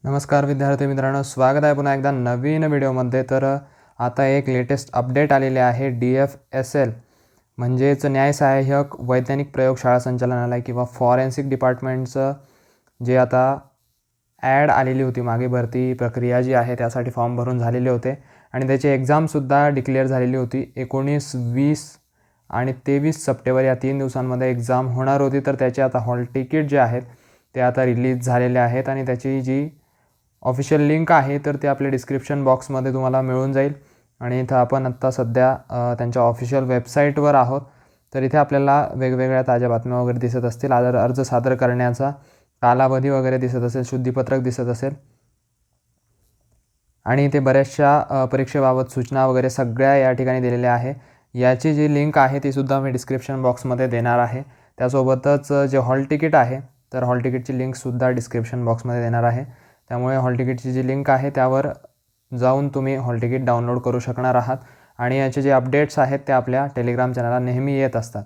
नमस्कार विद्यार्थी मित्रांनो, स्वागत आहे पुन्हा एकदा नवीन व्हिडिओमध्ये। तर आता एक लेटेस्ट अपडेट आलेले आहे DFSL म्हणजेच न्याय सहाय्यक वैज्ञानिक प्रयोगशाळा संचालनालय किंवा फॉरेन्सिक डिपार्टमेंटचं जे आता ॲड आलेली होती, मागे भरती प्रक्रिया जी आहे त्यासाठी फॉर्म भरून झालेले होते आणि त्याची एक्झामसुद्धा डिक्लेअर झालेली होती। 19, 20 आणि 23 सप्टेंबर या 3 दिवसांमध्ये एक्झाम होणार होती। तर त्याचे आता हॉल तिकीट जे आहेत ते आता रिलीज झालेले आहेत आणि त्याची जी ऑफिशियल लिंक आहे तर ते आपल्या डिस्क्रिप्शन बॉक्समध्ये तुम्हाला मिळून जाईल। आणि इथं आपण आत्ता सध्या त्यांच्या ऑफिशियल वेबसाईटवर आहोत। तर इथे आपल्याला वेगवेगळ्या ताज्या बातम्या वगैरे दिसत असतील, अर्ज सादर करण्याचा कालावधी वगैरे दिसत असेल, शुद्धीपत्रक दिसत असेल आणि इथे बऱ्याचशा परीक्षेबाबत सूचना वगैरे सगळ्या या ठिकाणी दिलेल्या आहे। याची जी लिंक आहे ती सुद्धा मी डिस्क्रिप्शन बॉक्समध्ये देणार आहे। त्यासोबतच जे हॉल तिकीट आहे तर हॉल तिकीटची लिंकसुद्धा डिस्क्रिप्शन बॉक्समध्ये देणार आहे। त्यामुळे हॉल तिकीटची जी लिंक आहे त्यावर जाऊन तुम्ही हॉल तिकीट डाउनलोड करू शकणार आहात आणि याचे जे अपडेट्स आहेत ते आपल्या टेलिग्राम चॅनलला नेहमी येत असतात।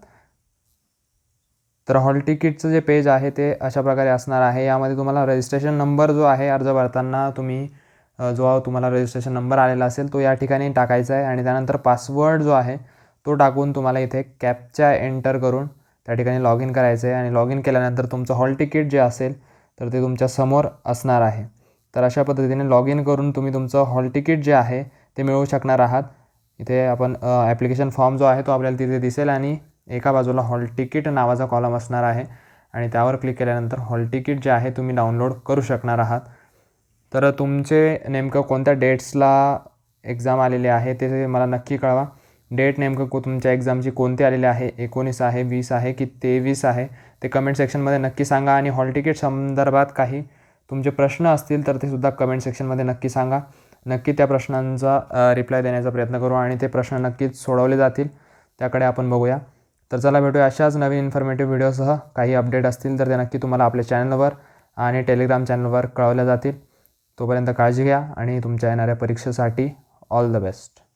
तर हॉल तिकीटचं जे पेज आहे ते अशा प्रकारे असणार आहे। यामध्ये तुम्हाला रजिस्ट्रेशन नंबर जो आहे, अर्ज भरताना जो तुम्हाला रजिस्ट्रेशन नंबर आलेला असेल तो या ठिकाणी टाकायचा आहे आणि त्यानंतर पासवर्ड जो आहे तो टाकून तुम्हाला इथे कॅप्चा एंटर करून त्या ठिकाणी लॉग इन करायचं आहे आणि लॉग इन केल्यानंतर तुमचं हॉल तिकीट जे असेल तर ते तुमच्या समोर असणार आहे। तर अशा पद्धतीने लॉग इन करून तुम्ही तुमचं हॉल तिकीट जे आहे ते मिळवू शकणार आहात। इथे आपण ॲप्लिकेशन फॉर्म जो आहे तो आपल्याला तिथे दिसेल आणि एका बाजूला हॉल तिकीट नावाचा कॉलम असणार आहे आणि त्यावर क्लिक केल्यानंतर हॉल तिकीट जे आहे तुम्ही डाउनलोड करू शकणार आहात। तर तुमचे नेमकं कोणत्या डेट्सला एक्झाम आलेले आहे ते मला नक्की कळवा। डेट नेमकं तुमच्या एक्झामची कोणती आलेली आहे, 19 आहे, 20 आहे की 23 आहे ते कमेंट सेक्शनमध्ये नक्की सांगा। आणि हॉल तिकीट संदर्भात काही तुमचे प्रश्न असतील तर ते सुद्धा कमेंट सेक्शनमध्ये नक्की सांगा। नक्की त्या प्रश्नांचा रिप्लाय देण्याचा प्रयत्न करू आणि ते प्रश्न नक्कीच सोडवले जातील, त्याकडे आपण बघूया। तर चला भेटूया अशाच नवीन इन्फॉर्मेटिव्ह व्हिडिओसह। काही अपडेट असतील तर ते नक्की तुम्हाला आपल्या चॅनलवर आणि टेलिग्राम चॅनलवर कळवल्या जातील। तोपर्यंत काळजी घ्या आणि तुमच्या येणाऱ्या परीक्षेसाठी ऑल द बेस्ट।